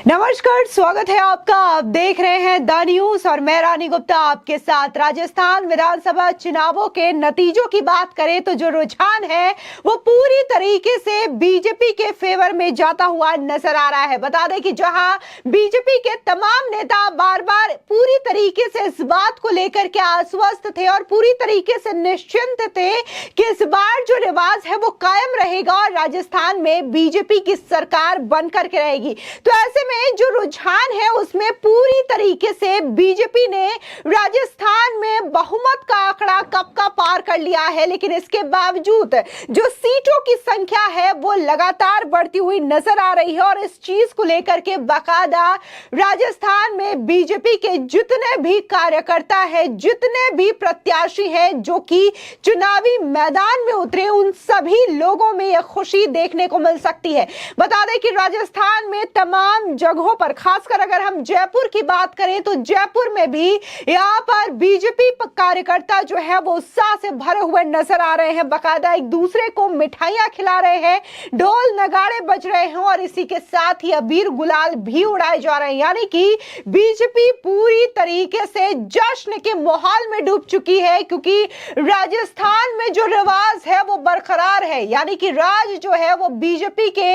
नमस्कार, स्वागत है आपका। आप देख रहे हैं द न्यूज और मैं रानी गुप्ता आपके साथ। राजस्थान विधानसभा चुनावों के नतीजों की बात करें तो जो रुझान है वो पूरी तरीके से बीजेपी के फेवर में जाता हुआ नजर आ रहा है। बता दें कि जहां बीजेपी के तमाम नेता बार बार पूरी तरीके से इस बात को लेकर के आश्वस्त थे और पूरी तरीके से निश्चिंत थे कि इस बार जो रिवाज है वो कायम रहेगा और राजस्थान में बीजेपी की सरकार बन करके रहेगी। तो ऐसे में जो रुझान है उसमें पूरी तरीके से बीजेपी ने राजस्थान में बहुमत का आंकड़ा कब का पार कर लिया है, लेकिन इसके बावजूद जो सीटों की संख्या है वो लगातार बढ़ती हुई नजर आ रही है। और इस चीज को लेकर के बाकायदा राजस्थान में बीजेपी के जितने भी कार्यकर्ता है, जितने भी प्रत्याशी हैं जो कि चुनावी मैदान में उतरे, उन सभी लोगों में यह खुशी देखने को मिल सकती है। बता दें कि राजस्थान में तमाम जगहों पर, खासकर अगर हम जयपुर की बात करें तो जयपुर में भी यहां पर बीजेपी कार्यकर्ता जो है वो उत्साह से भरे हुए नजर आ रहे हैं। बाकायदा एक दूसरे को मिठाइयां खिला रहे हैं, ढोल नगाड़े बज रहे हैं और इसी के साथ ही अबीर गुलाल भी उड़ाए जा रहे हैं। यानी कि बीजेपी पूरी तरीके से जश्न के माहौल में डूब चुकी है, क्योंकि राजस्थान में जो रिवाज है वो बरकरार है। यानी कि राज जो है वो बीजेपी के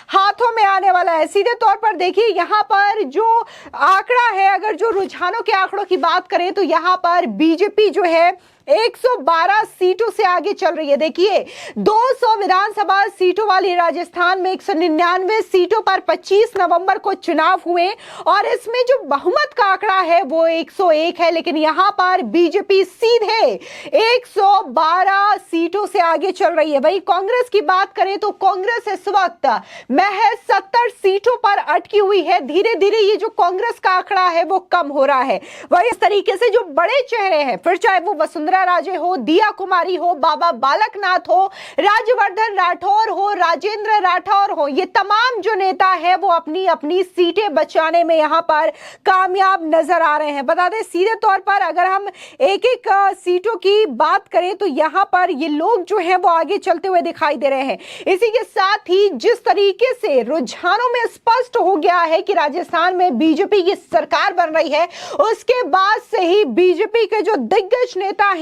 हाथों में आने वाला है। सीधे तौर पर देखिए यहां पर जो आंकड़ा है, अगर जो रुझानों के आंकड़ों की बात करें तो यहां पर बीजेपी जो है 112 सीटों से आगे चल रही है। देखिए 200 विधानसभा सीटों वाली राजस्थान में 199 सीटों पर 25 नवंबर को चुनाव हुए और इसमें जो बहुमत का आंकड़ा है वो 101 है, लेकिन यहां पर बीजेपी सीधे 112 सीटों से आगे चल रही है। वही कांग्रेस की बात करें तो कांग्रेस इस वक्त महज 70 सीटों पर अटकी हुई है। धीरे धीरे ये जो कांग्रेस का आंकड़ा है वो कम हो रहा है। वही इस तरीके से जो बड़े चेहरे हैं, फिर चाहे वो वसुंधरा राजे हो, दिया कुमारी हो, बाबा बालकनाथ हो, राजवर्धन राठौर हो, राजेंद्र राठौर हो, ये तमाम जो नेता है वो अपनी अपनी सीटें बचाने में यहां पर कामयाब नजर आ रहे हैं। बता दें सीधे तौर पर अगर हम एक एक सीटों की बात करें तो यहां पर ये लोग जो है वो आगे चलते हुए दिखाई दे रहे हैं। इसी के साथ ही जिस तरीके से रुझानों में स्पष्ट हो गया है कि राजस्थान में बीजेपी की सरकार बन रही है, उसके बाद से ही बीजेपी के जो दिग्गज नेता हैं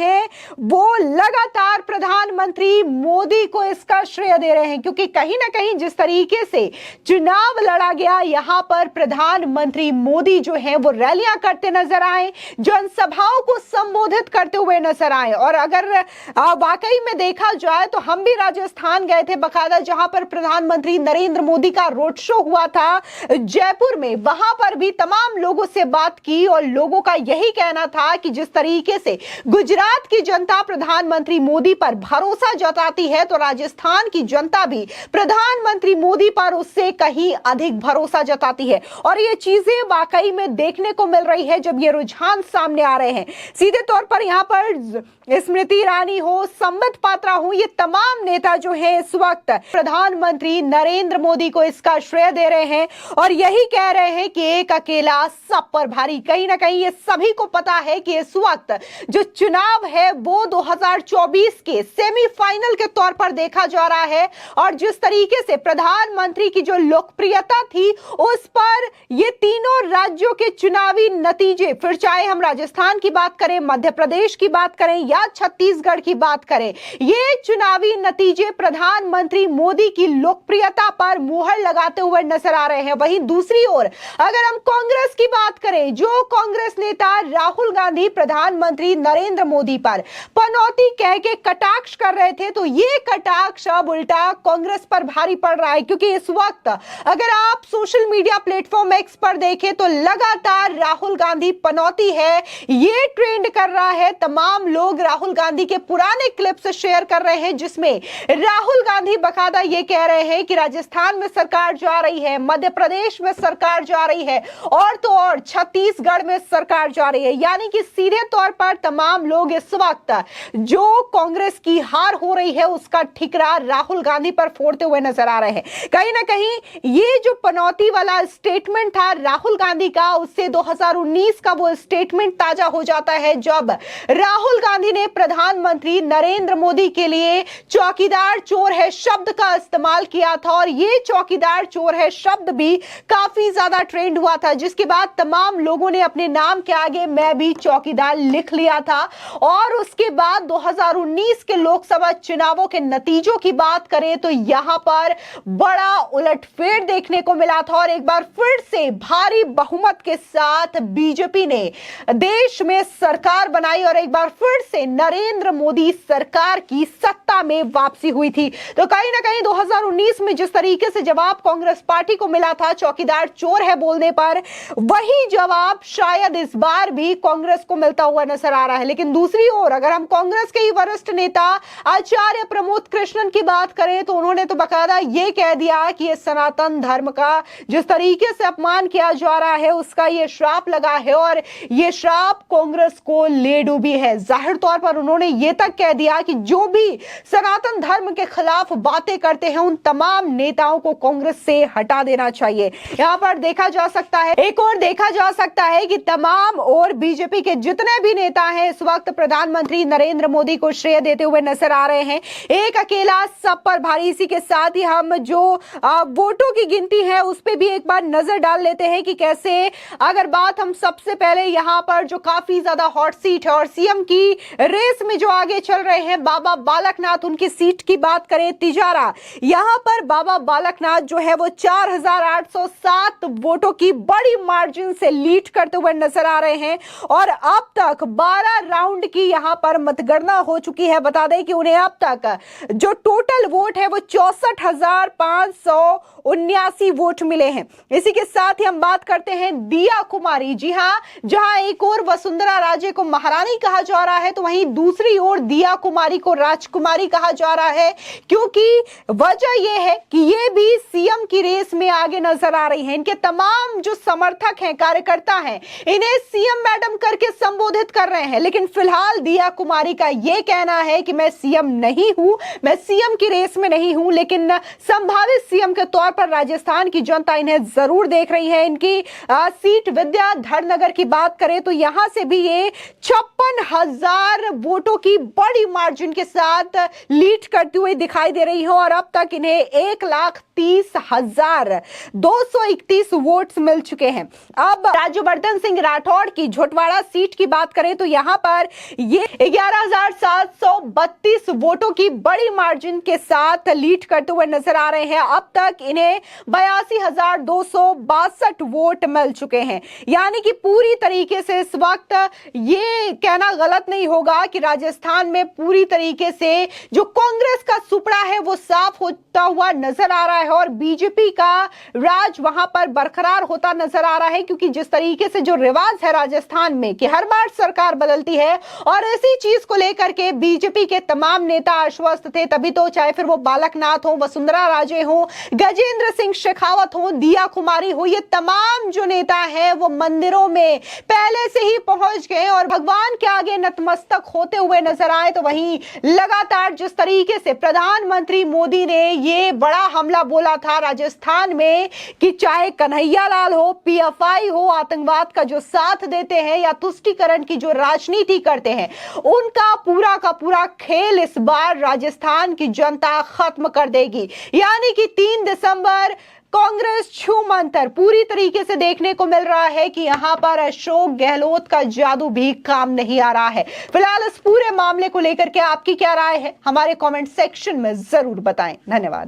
वो लगातार प्रधानमंत्री मोदी को इसका श्रेय दे रहे हैं, क्योंकि कहीं ना कहीं जिस तरीके से चुनाव लड़ा गया, यहां पर प्रधानमंत्री मोदी जो है वो रैलियां करते नजर आए, जनसभाओं को संबोधित करते हुए नजर आए। और अगर वाकई में देखा जाए तो हम भी राजस्थान गए थे बाकायदा, जहां पर प्रधानमंत्री नरेंद्र मोदी का रोड शो हुआ था जयपुर में। वहां पर भी तमाम लोगों से बात की और लोगों का यही कहना था कि जिस तरीके से गुजरात की जनता प्रधानमंत्री मोदी पर भरोसा जताती है तो राजस्थान की जनता भी प्रधानमंत्री मोदी पर उससे कहीं अधिक भरोसा जताती है। और ये चीजें वाकई में देखने को मिल रही है जब ये रुझान सामने आ रहे हैं। सीधे तौर पर यहां पर स्मृति ईरानी हो, संबित पात्रा हो, ये तमाम नेता जो है इस वक्त प्रधानमंत्री नरेंद्र मोदी को इसका श्रेय दे रहे हैं और यही कह रहे हैं कि एक अकेला सब पर भारी। कहीं ना कहीं ये सभी को पता है कि इस वक्त जो चुनाव है वो 2024 के सेमीफाइनल के तौर पर देखा जा रहा है और जिस तरीके से प्रधानमंत्री की जो लोकप्रियता थी उस पर ये तीनों राज्यों के चुनावी नतीजे, फिर चाहे हम राजस्थान की बात करें, मध्य प्रदेश की बात करें या छत्तीसगढ़ की बात करें, ये चुनावी नतीजे प्रधानमंत्री मोदी की लोकप्रियता पर मुहर लगाते हुए नजर आ रहे हैं। वहीं दूसरी ओर अगर हम कांग्रेस की बात करें, जो कांग्रेस नेता राहुल गांधी प्रधानमंत्री नरेंद्र मोदी पर पनौती कह के कटाक्ष कर रहे थे, तो ये कटाक्ष अब उल्टा कांग्रेस पर भारी पड़ रहा है, क्योंकि इस वक्त अगर आप सोशल मीडिया प्लेटफॉर्म एक्स पर देखें तो लगातार राहुल गांधी पनौती है ये ट्रेंड कर रहा है। तमाम लोग राहुल गांधी के पुराने क्लिप्स शेयर कर रहे हैं जिसमें राहुल गांधी बकायदा ये कह रहे हैं कि राजस्थान में सरकार जा रही है, मध्य प्रदेश में सरकार जा रही है और तो और छत्तीसगढ़ में सरकार जा रही है। यानी कि सीधे तौर पर तमाम लोग इस वक्त जो कांग्रेस की हार हो रही है उसका ठिकरा राहुल गांधी पर फोड़ते हुए नजर आ रहे हैं। कहीं ना कहीं ये जो पनौती वाला स्टेटमेंट था राहुल गांधी का, उससे 2019 का वो स्टेटमेंट ताजा हो जाता है जब राहुल गांधी ने प्रधानमंत्री नरेंद्र मोदी के लिए चौकीदार चोर है शब्द का इस्तेमाल किया था और ये चौकीदार चोर है शब्द भी काफी ज्यादा ट्रेंड हुआ था, जिसके बाद तमाम लोगों ने अपने नाम के आगे मैं भी चौकीदार लिख लिया था। और उसके बाद 2019 के लोकसभा चुनावों के नतीजों की बात करें तो यहां पर बड़ा उलटफेर देखने को मिला था और एक बार फिर से भारी बहुमत के साथ बीजेपी ने देश में सरकार बनाई और एक बार फिर से नरेंद्र मोदी सरकार की सत्ता में वापसी हुई थी। तो कहीं ना कहीं 2019 में जिस तरीके से जवाब कांग्रेस पार्टी को मिला था चौकीदार चोर है बोलने पर, वही जवाब शायद इस बार भी कांग्रेस को मिलता हुआ नजर आ रहा है। लेकिन दूसरी ओर अगर हम कांग्रेस के ही वरिष्ठ नेता आचार्य प्रमोद कृष्णन की बात करें तो उन्होंने तो बकायदा यह कह दिया कि यह सनातन धर्म का जिस तरीके से अपमान किया जा रहा है उसका यह श्राप लगा है और यह श्राप कांग्रेस को ले डूबी है। जाहिर तौर पर उन्होंने यह तक कह दिया कि जो भी सनातन धर्म के खिलाफ बातें करते हैं उन तमाम नेताओं को कांग्रेस से हटा देना चाहिए। यहां पर देखा जा सकता है, एक और देखा जा सकता है कि तमाम और बीजेपी के जितने भी नेता हैं इस वक्त प्रधानमंत्री नरेंद्र मोदी को श्रेय देते हुए नजर आ रहे हैं। एक अकेला सब पर भारी। इसी के साथ ही हम जो वोटों की गिनती है उस पर भी एक बार नजर डाल लेते हैं कि कैसे, अगर बात हम सबसे पहले यहां पर जो काफी ज्यादा हॉट सीट है और सीएम की रेस में जो आगे चल रहे हैं बाबा बालकनाथ, उनकी सीट की बात करें तिजारा, यहां पर बाबा बालकनाथ जो है वो 4807 वोटों की बड़ी मार्जिन से लीड करते हुए नजर आ रहे हैं और अब तक 12 राउंड की यहां पर मतगणना हो चुकी है। बता दें कि उन्हें अब तक जो टोटल वोट है वो 64,579 वोट मिले हैं। इसी के साथ ही हम बात करते हैं दिया कुमारी। जी हां, जहां एक और वसुंधरा राजे को महारानी कहा जा रहा है तो वहीं दूसरी ओर दिया कुमारी को राजकुमारी कहा जा रहा है, क्योंकि वजह यह है कि ये भी सीएम की रेस में आगे नजर आ रही है। इनके तमाम जो समर्थक हैं, कार्यकर्ता हैं, इन्हें सीएम मैडम करके संबोधित कर रहे हैं। लेकिन फिलहाल दिया कुमारी का यह कहना है कि मैं सीएम नहीं हूं, मैं सीएम की रेस में नहीं हूं, लेकिन संभावित सीएम के तौर पर राजस्थान की जनता इन्हें जरूर देख रही है। इनकी सीट विद्याधर की बात करें तो यहां से भी ये 56,000 वोटों की बड़ी मार्जिन के साथ लीड करती हुई दिखाई दे रही है और अब तक इन्हें 1,30,231 वोट्स मिल चुके हैं। अब राज्यवर्धन सिंह राठौड़ की झोटवाड़ा सीट की बात करें तो यहां पर ये 11,732 वोटों की बड़ी मार्जिन के साथ लीड करते हुए नजर आ रहे हैं। अब तक इन्हें 82,262 वोट मिल चुके हैं। यानी कि पूरी तरीके से इस वक्त ये कहना गलत नहीं होगा कि राजस्थान में पूरी तरीके से जो कांग्रेस का सुपड़ा है वो साफ होता हुआ नजर आ रहा है और बीजेपी का राज वहां पर बरकरार होता नजर आ रहा है। क्योंकि जिस तरीके से जो रिवाज है राजस्थान में कि हर बार सरकार बदलती है और इसी चीज को लेकर के बीजेपी के तमाम नेता आश्वस्त थे, तभी तो चाहे फिर वो बालकनाथ हो, वसुंधरा राजे हो, गजेंद्र सिंह शेखावत हो, दिया कुमारी हो, ये तमाम जो नेता हैं वो मंदिरों में पहले से ही पहुंच गए और भगवान के आगे नतमस्तक होते हुए नजर आए। तो वहीं लगातार जिस तरीके से प्रधानमंत्री मोदी ने ये बड़ा हमला बोला था राजस्थान में कि चाहे कन्हैया लाल हो, पीएफआई हो, आतंकवाद का जो साथ देते हैं या तुष्टीकरण की जो राजनीति करते हैं, उनका पूरा का पूरा खेल इस बार राजस्थान की जनता खत्म कर देगी। यानी कि 3 दिसंबर कांग्रेस छूमंतर पूरी तरीके से देखने को मिल रहा है कि यहां पर अशोक गहलोत का जादू भी काम नहीं आ रहा है। फिलहाल इस पूरे मामले को लेकर के आपकी क्या राय है, हमारे कमेंट सेक्शन में जरूर बताएं। धन्यवाद।